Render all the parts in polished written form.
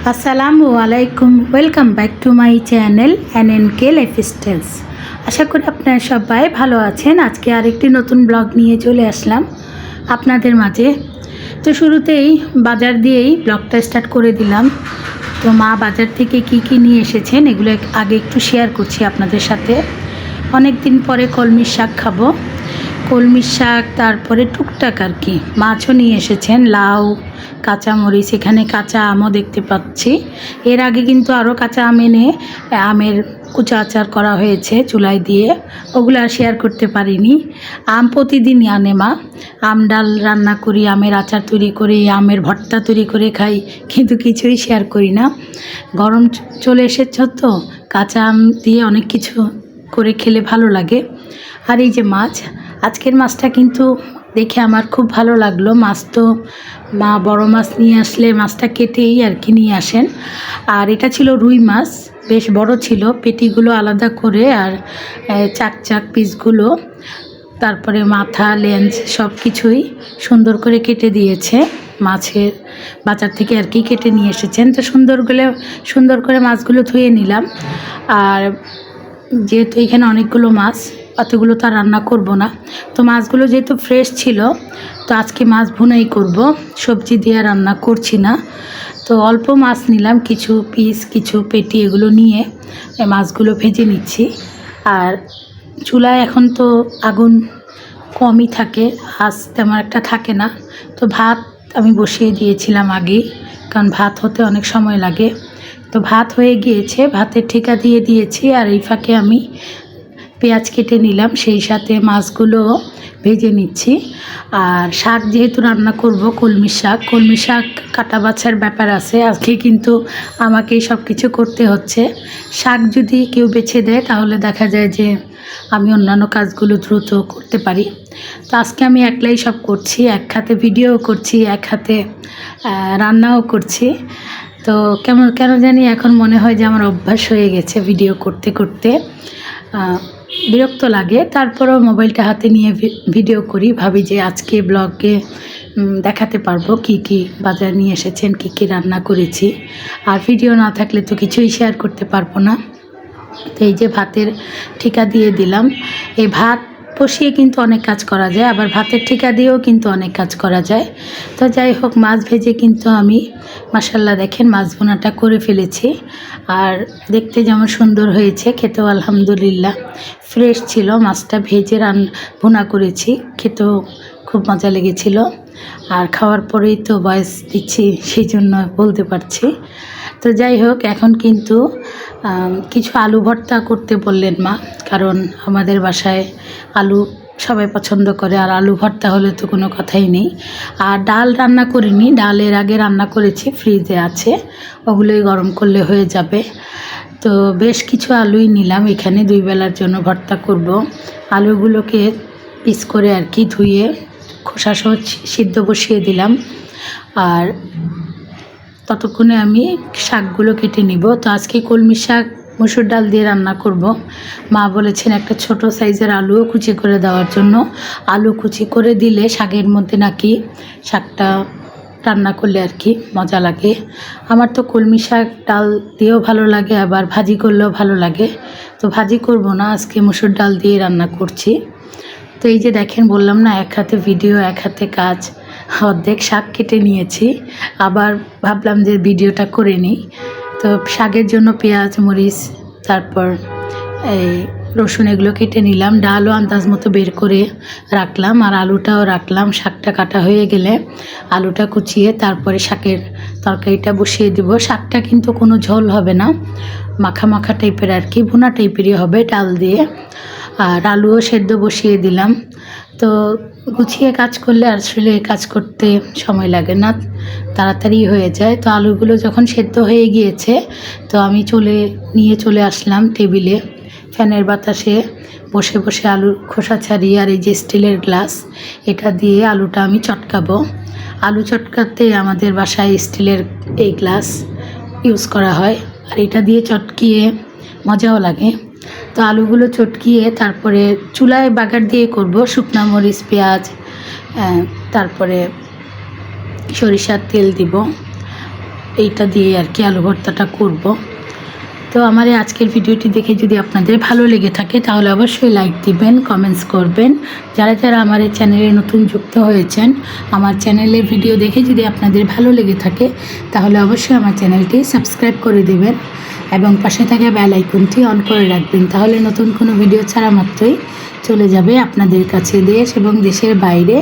আসসালামু আলাইকুম, welcome back to my channel NNK lifestyles. আশা করি আপনারা সবাই ভালো আছেন। আজকে আরেকটি নতুন ব্লগ নিয়ে চলে আসলাম আপনাদের মাঝে। তো শুরুতেই বাজার দিয়েই ব্লগটা স্টার্ট করে দিলাম। তো মা বাজার থেকে কি নিয়ে এসেছেন এগুলো আগে একটু শেয়ার করছি আপনাদের সাথে। অনেক দিন পরে কলমির শাক খাবো। কলমির শাক, তারপরে টুকটাক আর কি মাছও নিয়ে এসেছেন, লাউ, কাঁচামরিচ, এখানে কাঁচা আমও দেখতে পাচ্ছি। এর আগে কিন্তু আরও কাঁচা আম এনে আমের কুচা আচার করা হয়েছে চুলায় দিয়ে, ওগুলো আর শেয়ার করতে পারিনি। আম প্রতিদিনই আনে মা, আম ডাল রান্না করি, আমের আচার তৈরি করি, আমের ভর্তা তৈরি করে খাই, কিন্তু কিছুই শেয়ার করি না। গরম চলে এসেছে তো, কাঁচা আম দিয়ে অনেক কিছু করে খেলে ভালো লাগে। আর এই যে মাছ, আজকের মাছটা কিন্তু দেখে আমার খুব ভালো লাগলো। মাছ তো মা বড় মাছ নিয়ে আসলে মাছটা কেটেই আর কি নিয়ে আসেন। আর এটা ছিল রুই মাছ, বেশ বড় ছিল, পেটিগুলো আলাদা করে আর চাক পিসগুলো, তারপরে মাথা, লেন্স সব কিছুই সুন্দর করে কেটে দিয়েছে। মাছের বাজার থেকে আর কি কেটে নিয়ে এসেছেন। তো সুন্দর করে মাছগুলো ধুয়ে নিলাম। আর যেহেতু এখানে অনেকগুলো মাছ, অতগুলো তো আর রান্না করব না, তো মাছগুলো যেহেতু ফ্রেশ ছিল, তো আজকে মাছ ভুনাই করব, সবজি দিয়ে রান্না করছি না। তো অল্প মাছ নিলাম, কিছু পিস, কিছু পেটি, এগুলো নিয়ে মাছগুলো ভেজে নিচ্ছি। আর চুলায় এখন তো আগুন কমই থাকে, আঁচ তেমন একটা থাকে না। তো ভাত আমি বসিয়ে দিয়েছিলাম আগেই, কারণ ভাত হতে অনেক সময় লাগে। তো ভাত হয়ে গিয়েছে, ভাতের ঠিকা দিয়ে দিয়েছি। আর এই ফাঁকে আমি পেঁয়াজ কেটে নিলাম, সেই সাথে মাছগুলো ভেজে নিচ্ছি। আর শাক যেহেতু রান্না করব, কলমি শাক কাটা বাছার ব্যাপার আছে, আজকে কিন্তু আমাকেই সব কিছু করতে হচ্ছে। শাক যদি কেউ বেছে দেয় তাহলে দেখা যায় যে আমি অন্যান্য কাজগুলো দ্রুত করতে পারি। তো আজকে আমি একলাই সব করছি, এক হাতে ভিডিও করছি, এক হাতে রান্নাও করছি। তো কেন জানি এখন মনে হয় যে আমার অভ্যাস হয়ে গেছে ভিডিও করতে করতে, বিরক্ত লাগে। তারপরেও মোবাইলটা হাতে নিয়ে ভিডিও করি, ভাবি যে আজকে ব্লগে দেখাতে পারবো কি বাজার নিয়ে এসেছেন, কি রান্না করেছি। আর ভিডিও না থাকলে তো কিছুই শেয়ার করতে পারবো না। তো এই যে ভাতের ঠিকা দিয়ে দিলাম। এই ভাত বসিয়ে কিন্তু অনেক কাজ করা যায়, আবার ভাতের ঠিকা দিয়েও কিন্তু অনেক কাজ করা যায়। তো যাই হোক, মাছ ভেজে কিন্তু আমি মাশাল্লাহ দেখেন মাছ ভুনাটা করে ফেলেছি। আর দেখতে যেমন সুন্দর হয়েছে, খেতেও আলহামদুলিল্লাহ ফ্রেশ ছিল। মাছটা ভেজে ভুনা করেছি, খেতেও খুব মজা লেগেছিল। আর খাওয়ার পরেই তো ভয়েস দিচ্ছি, সেই জন্য বলতে পারছি। তো যাই হোক, এখন কিন্তু কিছু আলু ভর্তা করতে বললেন মা, কারণ আমাদের বাসায় আলু সবাই পছন্দ করে, আর আলু ভর্তা হলে তো কোনো কথাই নেই। আর ডাল রান্না করিনি, ডালের আগে রান্না করেছি, ফ্রিজে আছে, ওগুলোই গরম করলে হয়ে যাবে। তো বেশ কিছু আলুই নিলাম, এখানে 2 বেলার জন্য ভর্তা করব। আলুগুলোকে পিস করে আর কি ধুয়ে খোসা সহ সিদ্ধ বসিয়ে দিলাম। আর ততক্ষণে আমি শাকগুলো কেটে নিব। তো আজকে কলমি শাক মসুর ডাল দিয়ে রান্না করব। মা বলেছেন একটা ছোট সাইজের আলুও কুচি করে দেওয়ার জন্য। আলু কুচি করে দিলে শাকের মধ্যে নাকি শাকটা রান্না করলে আর কি মজা লাগে। আমার তো কলমি শাক ডাল দিয়েও ভালো লাগে, আবার ভাজি করলেও ভালো লাগে। তো ভাজি করব না, আজকে মসুর ডাল দিয়ে রান্না করছি। তো এই যে দেখেন, বললাম না এক হাতে ভিডিও এক হাতে কাজ, অর্ধেক শাক কেটে নিয়েছি, আবার ভাবলাম যে ভিডিওটা করে নিই। তো শাকের জন্য পেঁয়াজ, মরিচ, তারপর এই রসুন, এগুলো কেটে নিলাম। ডালও আন্দাজ মতো বের করে রাখলাম, আর আলুটাও রাখলাম। শাকটা কাটা হয়ে গেলে আলুটা কুচিয়ে তারপরে শাকের তরকারিটা বসিয়ে দিব। শাকটা কিন্তু কোনো ঝোল হবে না, মাখা মাখা টাইপের আর কি, ভুনা টাইপেরই হবে ডাল দিয়ে। আর আলুও সেদ্ধ বসিয়ে দিলাম। তো গুছিয়ে কাজ করলে আসলে কাজ করতে সময় লাগে না, তাড়াতাড়ি হয়ে যায়। তো আলুগুলো যখন সেদ্ধ হয়ে গিয়েছে, তো আমি চলে আসলাম টেবিলে, ফ্যানের বাতাসে বসে বসে আলুর খোসা ছাড়িয়ে। আর এই যে স্টিলের গ্লাস, এটা দিয়ে আলুটা আমি চটকাবো। আলু চটকাতে আমাদের বাসায় স্টিলের এই গ্লাস ইউজ করা হয়, আর এটা দিয়ে চটকিয়ে মজাও লাগে। তো আলুগুলো চটকিয়ে তারপরে চুলায় বাগার দিয়ে করব। শুকনা মরিচ, পেঁয়াজ, তারপরে সরিষার তেল দিব, এইটা দিয়ে আর কি আলু ভর্তাটা করব। তো আমার এই আজকের ভিডিওটি দেখে যদি আপনাদের ভালো লেগে থাকে তাহলে অবশ্যই লাইক দিবেন, কমেন্টস করবেন। যারা যারা আমার এই চ্যানেলে নতুন যুক্ত হয়েছেন, আমার চ্যানেলের ভিডিও দেখে যদি আপনাদের ভালো লেগে থাকে তাহলে অবশ্যই আমার চ্যানেলটি সাবস্ক্রাইব করে দেবেন এবং পাশে থাকা বেল আইকনটি অন করে রাখবেন। তাহলে নতুন কোনো ভিডিও ছাড়া মাত্রই চলে যাবে আপনাদের কাছে। দেশ এবং দেশের বাইরে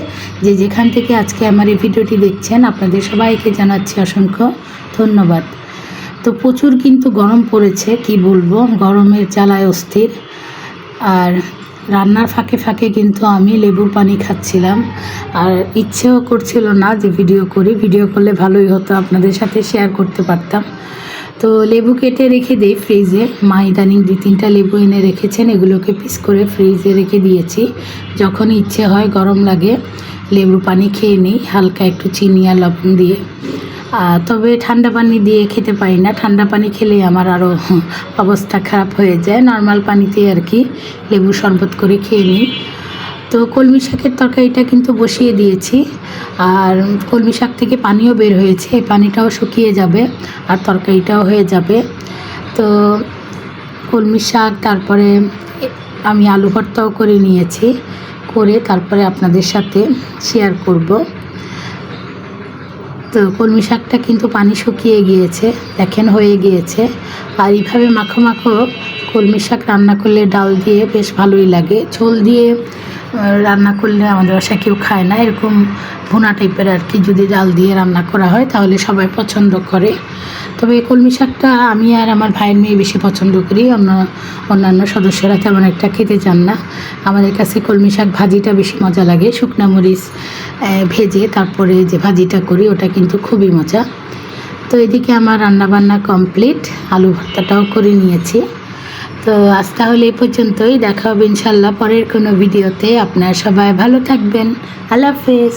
যে যেখান থেকে আজকে আমার এই ভিডিওটি দেখছেন আপনাদের সবাইকে জানাচ্ছি অসংখ্য ধন্যবাদ। তো প্রচুর কিন্তু গরম পড়েছে, কি বলবো, গরমের জ্বালায় অস্থির। আর রান্নার ফাঁকে ফাঁকে কিন্তু আমি লেবুর পানি খাচ্ছিলাম, আর ইচ্ছেও করছিল না যে ভিডিও করি। ভিডিও করলে ভালোই হতো, আপনাদের সাথে শেয়ার করতে পারতাম। তো লেবু কেটে রেখে দিই ফ্রিজে। মা ইদানিং 2-3টা লেবু এনে রেখেছেন, এগুলোকে পিস করে ফ্রিজে রেখে দিয়েছি। যখন ইচ্ছে হয় গরম লাগে লেবু পানি খেয়ে নিই হালকা একটু চিনি আর লবণ দিয়ে। তবে ঠান্ডা পানি দিয়ে খেতে পারি না, ঠান্ডা পানি খেলে আমার আরও অবস্থা খারাপ হয়ে যায়। নর্মাল পানিতে আর কি লেবু শরবত করে খেয়ে নিই। তো কলমি শাকের তরকারিটা কিন্তু বসিয়ে দিয়েছি, আর কলমি শাক থেকে পানিও বের হয়েছে, এই পানিটাও শুকিয়ে যাবে আর তরকারিটাও হয়ে যাবে। তো কলমি শাক, তারপরে আমি আলু ভর্তাও করে নিয়েছি, করে তারপরে আপনাদের সাথে শেয়ার করব। তো কলমি শাকটা কিন্তু পানি শুকিয়ে গিয়েছে, দেখেন হয়ে গিয়েছে। আর এইভাবে মাখো মাখো কলমি শাক রান্না করলে ডাল দিয়ে বেশ ভালোই লাগে। ঝোল দিয়ে রান্না করলে আমাদের বাসায় কেউ খায় না, এরকম ভুনা টাইপের আর কি যদি ডাল দিয়ে রান্না করা হয় তাহলে সবাই পছন্দ করে। তবে কলমি শাকটা আমি আর আমার ভাইয়ের মেয়ে বেশি পছন্দ করি, অন্যান্য সদস্যরা তেমন একটা খেতে চান না। আমাদের কাছে কলমি শাক ভাজিটা বেশি মজা লাগে, শুকনো মরিচ ভেজে তারপরে যে ভাজিটা করি ওটা কিন্তু খুবই মজা। তো এদিকে আমার রান্নাবান্না কমপ্লিট, আলু ভর্তাটাও করে নিয়েছি। তো আজ তাহলে এই পর্যন্তই, দেখা হবে ইনশাল্লাহ পরের কোনো ভিডিওতে। আপনারা সবাই ভালো থাকবেন, আল্লাহ হাফেজ।